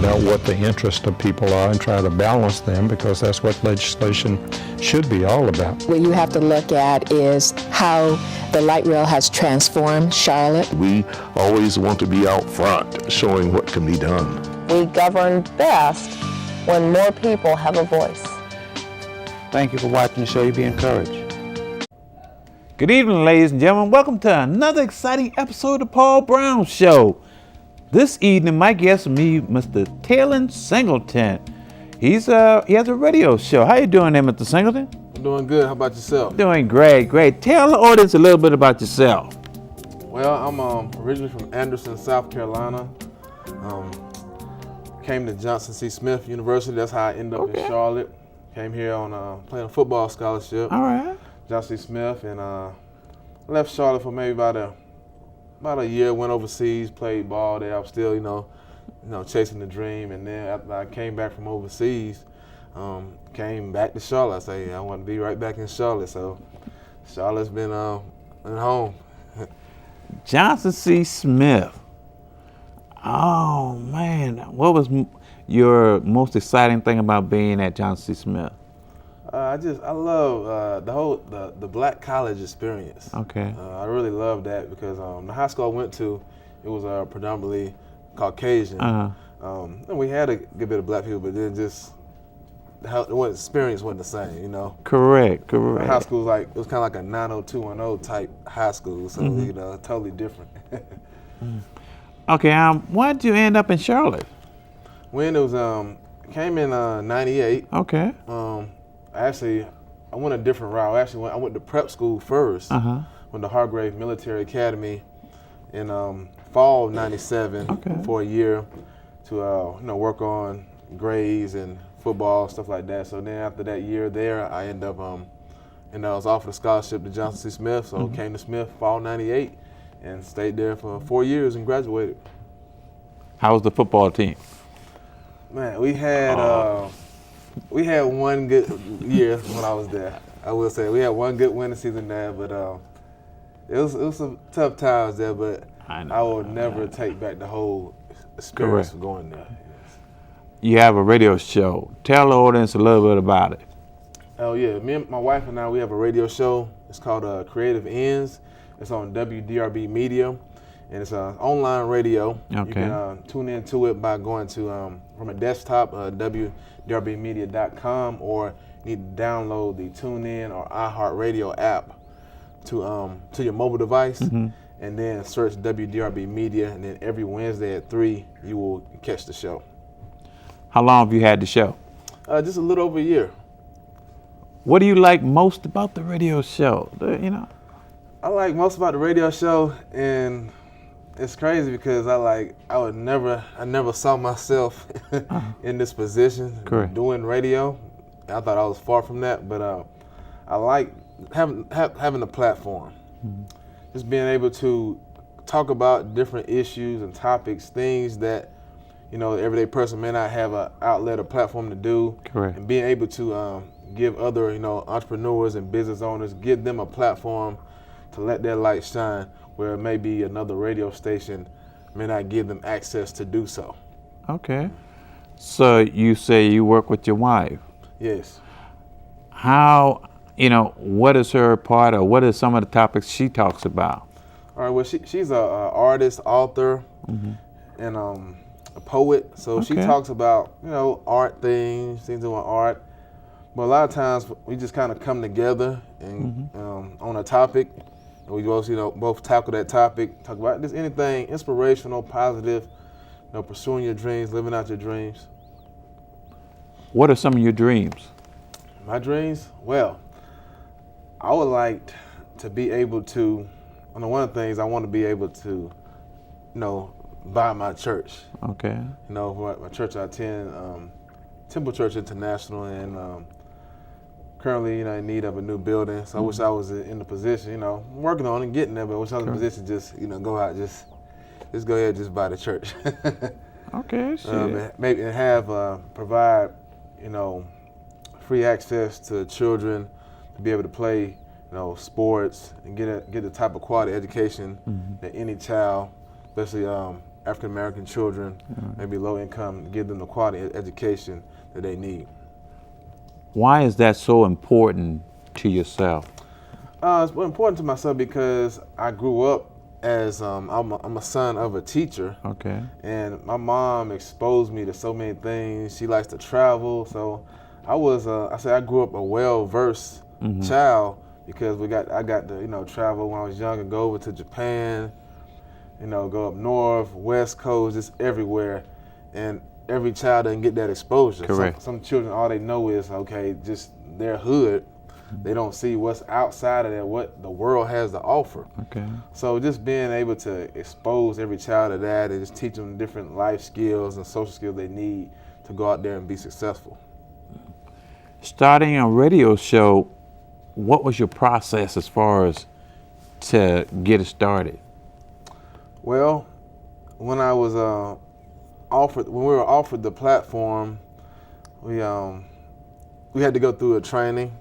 out what the interests of people are and try to balance them, because that's what legislation should be all about. What you have to look at is how the light rail has transformed Charlotte. We always want to be out front, showing what can be done. We govern best when more people have a voice. Thank you for watching the show. You be encouraged. Good evening, ladies and gentlemen. Welcome to another exciting episode of the Paul Brown Show. This evening, my guest will be Mr. Taylon Singleton. He has a radio show. How you doing there, Mr. Singleton? I'm doing good. How about yourself? Doing great. Tell the audience a little bit about yourself. Well, I'm originally from Anderson, South Carolina. Came to Johnson C. Smith University. That's how I ended up in Charlotte. Came here on playing a football scholarship. All right. Johnson C. Smith, and left Charlotte for maybe about a year. Went overseas, played ball there. I was still, chasing the dream. And then after I came back from overseas, came back to Charlotte. I say I want to be right back in Charlotte. So Charlotte's been at home. Johnson C. Smith. Oh man, what was your most exciting thing about being at Johnson C. Smith? I love the black college experience. Okay. I really love that because the high school I went to, it was predominantly Caucasian. And we had a good bit of black people, but then just the experience wasn't the same, Correct. High school was it was kind of like a 90210 type high school, so totally different. Okay. Why did you end up in Charlotte? When it was came in '98. Okay. Actually, I went a different route. I went to prep school first. Went to Hargrave Military Academy in fall of '97 for a year to work on grades and football, stuff like that. So then after that year there, I ended up I was offered a scholarship to Johnson C. Smith, so came to Smith fall '98 and stayed there for 4 years and graduated. How was the football team? Man, we had one good year when I was there. I will say we had one good winning season there, but it was some tough times there. But I will never take back the whole experience of going there. Yes. You have a radio show. Tell the audience a little bit about it. Oh yeah, me and my wife and I, we have a radio show. It's called Creative Ends. It's on WDRB Media, and it's online radio. Okay. You can tune into it by going to from a desktop, WDRBmedia.com, or you need to download the TuneIn or iHeartRadio app to your mobile device, and then search WDRB Media, and then every Wednesday at 3 you will catch the show. How long have you had the show? Just a little over a year. What do you like most about the radio show? I like most about the radio show, and it's crazy because I never saw myself in this position doing radio. I thought I was far from that, but I like having a platform, just being able to talk about different issues and topics, things that the everyday person may not have an outlet or platform to do. Correct. And being able to give other entrepreneurs and business owners, give them a platform to let their light shine where maybe another radio station may not give them access to do so. Okay. So you say you work with your wife. Yes. How, what is her part, or what are some of the topics she talks about? All right, well, she's an artist, author, and a poet. So she talks about, art things doing art. But a lot of times we just kind of come together and on a topic. We both tackle that topic, talk about just anything inspirational, positive, pursuing your dreams, living out your dreams. What are some of your dreams? My dreams? Well, I would like to be able to, one of the things I want to be able to, buy my church. Okay. My church I attend, Temple Church International, and currently, in need of a new building. So I wish I was in the position, working on it, getting there, but I wish I was in the position to just, go out, just go ahead, just buy the church. Okay, sure. Maybe have, provide, free access to children to be able to play, sports and get the type of quality education that any child, especially African American children, maybe low income, give them the quality education that they need. Why is that so important to yourself? It's important to myself because I grew up as I'm a son of a teacher. Okay. And my mom exposed me to so many things. She likes to travel, so I grew up a well-versed child because I got to travel when I was young and go over to Japan, go up north, west coast, just everywhere, and every child doesn't get that exposure. Correct. Some children, all they know is just their hood. They don't see what's outside of that, what the world has to offer. Okay. So just being able to expose every child to that and just teach them different life skills and social skills they need to go out there and be successful. Starting a radio show, what was your process as far as to get it started? Well, when I was when we were offered the platform, we had to go through a training,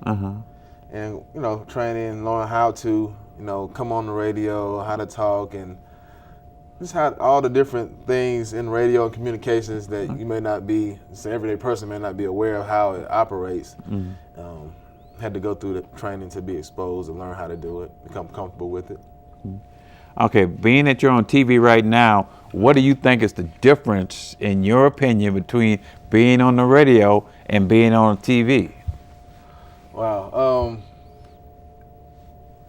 and training, learn how to come on the radio, how to talk, and just had all the different things in radio and communications that you may not be, just an everyday person may not be aware of how it operates. Had to go through the training to be exposed and learn how to do it, become comfortable with it. Okay, being that you're on TV right now, what do you think is the difference, in your opinion, between being on the radio and being on TV? Wow,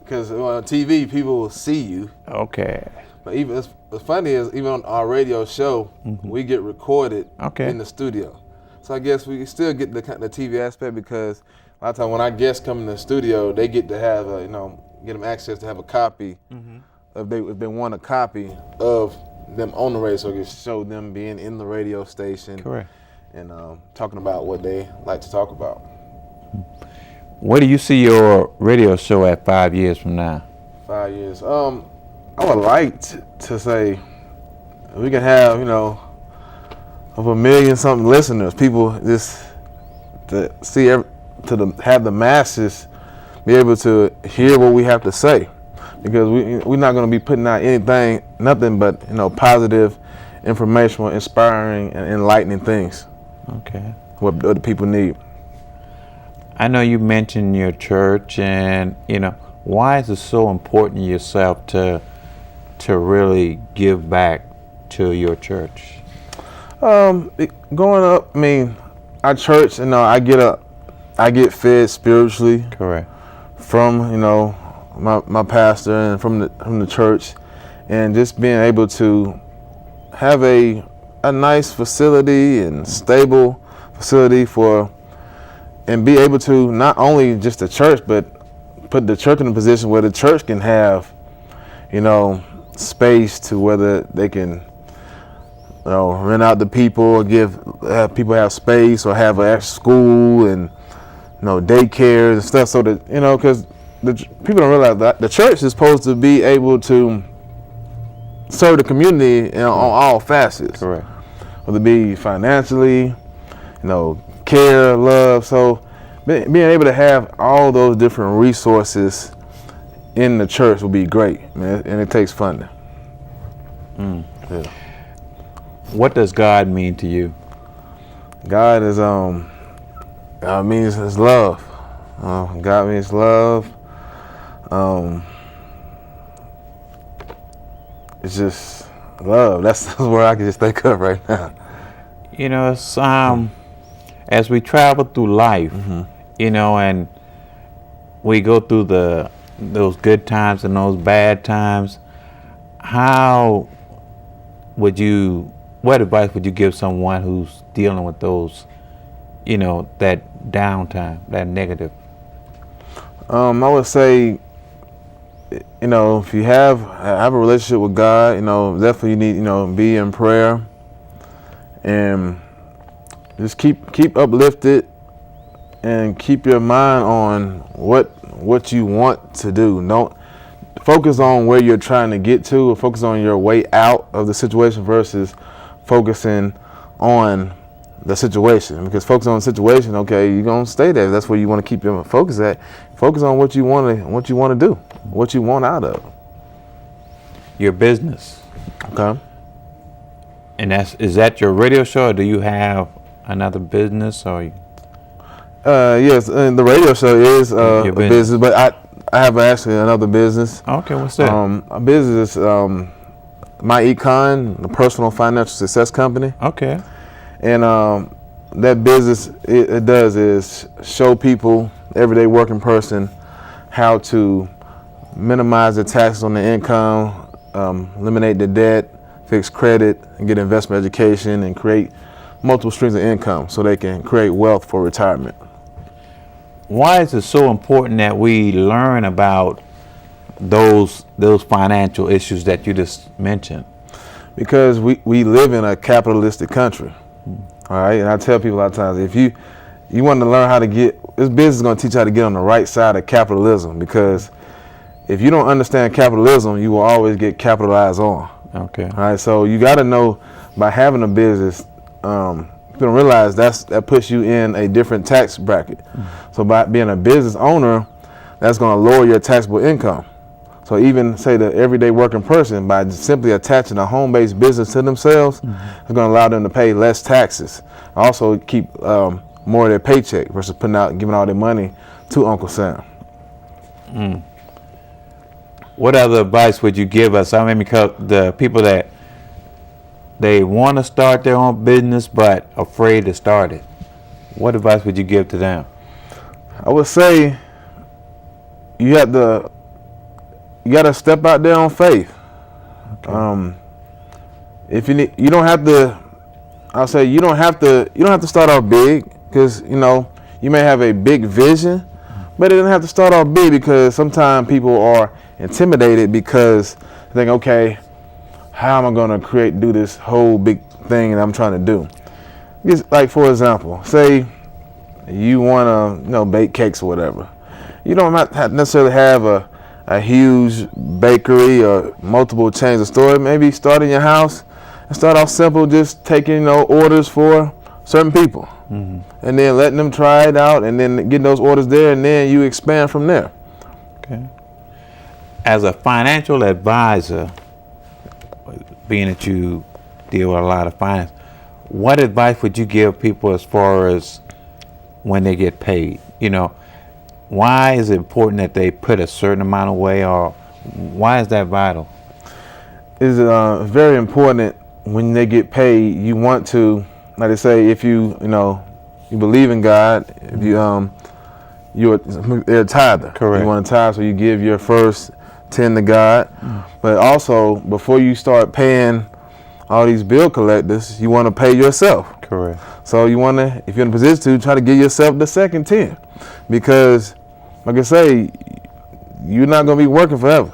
because on TV, people will see you. Okay. But even what's funny is even on our radio show, we get recorded in the studio. So I guess we still get the TV aspect because a lot of times when our guests come in the studio, they get to have get them access to have a copy if they want a copy of them on the radio, so it can show them being in the radio station. Correct. And talking about what they like to talk about. Where do you see your radio show at 5 years from now? 5 years. I would like to say we can have, over 1 million something listeners. People just to see have the masses be able to hear what we have to say, because we're not going to be putting out nothing but positive, informational, inspiring, and enlightening things. Okay. What the people need. I know you mentioned your church, and why is it so important to yourself to really give back to your church? Growing up, our church, I get fed spiritually. Correct. From my pastor and from the church, and just being able to have a nice facility and stable facility and be able to not only just the church, but put the church in a position where the church can have, space to whether they can, rent out to people or have people have space, or have an extra school and, daycares and stuff, so that, because people don't realize that the church is supposed to be able to serve the community on all facets. Correct. Whether it be financially, care, love. So being able to have all those different resources in the church would be great, man, and it takes funding. Yeah. What does God mean to you? God means His love. God means love. It's just love. That's where I can just think of right now. It's as we travel through life, and we go through those good times and those bad times, what advice would you give someone who's dealing with those, that downtime, that negative? I would say, if you have a relationship with God, definitely you need, be in prayer, and just keep uplifted, and keep your mind on what you want to do. Don't focus on where you're trying to get to, or focus on your way out of the situation versus focusing on the situation. Because focus on the situation, you're gonna stay there. That's where you want to keep your focus at. Focus on what you want to do, what you want out of Your business. Okay. And is that your radio show, or do you have another business, or? Yes, and the radio show is Your a business, but I have actually another business. Okay, what's that? A business, My Econ, the personal financial success company. Okay. And that business, it does is show people, everyday working person, how to minimize the taxes on the income, eliminate the debt, fix credit, and get investment education, and create multiple streams of income so they can create wealth for retirement. Why is it so important that we learn about those financial issues that you just mentioned? Because we live in a capitalistic country, all right? And I tell people a lot of times, if you want to learn how to get, this business is going to teach you how to get on the right side of capitalism, because if you don't understand capitalism, you will always get capitalized on. Okay. All right, so you got to know, by having a business, you don't realize that puts you in a different tax bracket. So by being a business owner, that's going to lower your taxable income. So even say the everyday working person, by simply attaching a home-based business to themselves, it's going to allow them to pay less taxes. Also keep more of their paycheck versus giving all their money to Uncle Sam. What other advice would you give us? I mean, because the people that they want to start their own business but afraid to start it, what advice would you give to them? I would say you got to step out there on faith. Okay. If you don't have to. I'll say you don't have to start off big, because you may have a big vision, but it doesn't have to start off big, because sometimes people are intimidated because they think, okay, how am I going to do this whole big thing that I'm trying to do? Just like, for example, say you want to bake cakes or whatever. You don't necessarily have a huge bakery or multiple chains of stores. Maybe start in your house and start off simple, just taking orders for certain people, and then letting them try it out, and then getting those orders there, and then you expand from there. Okay. As a financial advisor, being that you deal with a lot of finance, what advice would you give people as far as when they get paid? Why is it important that they put a certain amount away, or why is that vital? It's very important when they get paid. You want to, like they say, if you believe in God, if you're a tither. Correct. You want to tithe, so you give your first 10 to God. But also, before you start paying all these bill collectors, you want to pay yourself. Correct. So you want to, if you're in a position to, try to give yourself the second 10, because, like I say, you're not going to be working forever.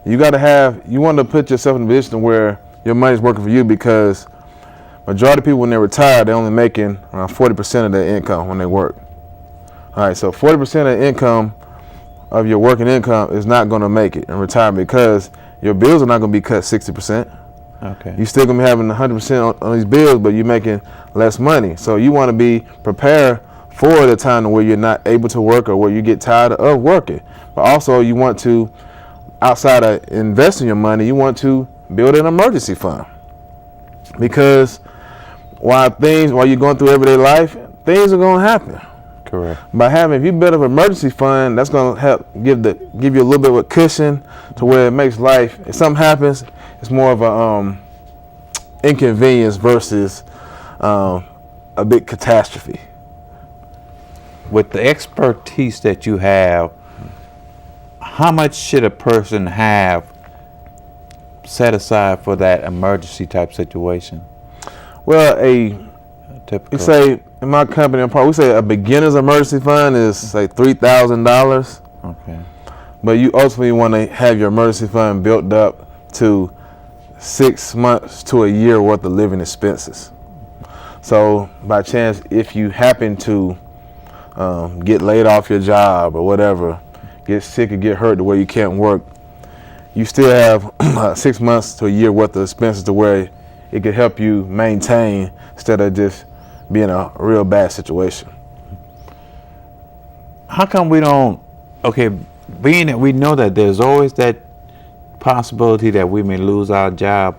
You want to put yourself in a position where your money's working for you, because majority of people, when they retire, they're only making around 40% of their income when they work. All right, so 40% of the income of your working income is not going to make it in retirement, because your bills are not going to be cut 60%. Okay. You're still going to be having 100% on these bills, but you're making less money. So you want to be prepared for the time where you're not able to work, or where you get tired of working. But also, you want to, outside of investing your money, you want to build an emergency fund, because while you're going through everyday life, things are going to happen. Correct. If you build an emergency fund, that's going to help give you a little bit of a cushion to where it makes life, if something happens, it's more of a inconvenience versus a big catastrophe. With the expertise that you have, how much should a person have set aside for that emergency type situation? Well, we say in my company, we say a beginner's emergency fund is say $3,000. Okay. But you ultimately want to have your emergency fund built up to 6 months to a year worth of living expenses. So by chance, if you happen to get laid off your job or whatever, get sick or get hurt to where you can't work, you still have 6 months to a year worth of expenses to where it could help you maintain, instead of just being a real bad situation. How come we don't, being that we know that there's always that possibility that we may lose our job,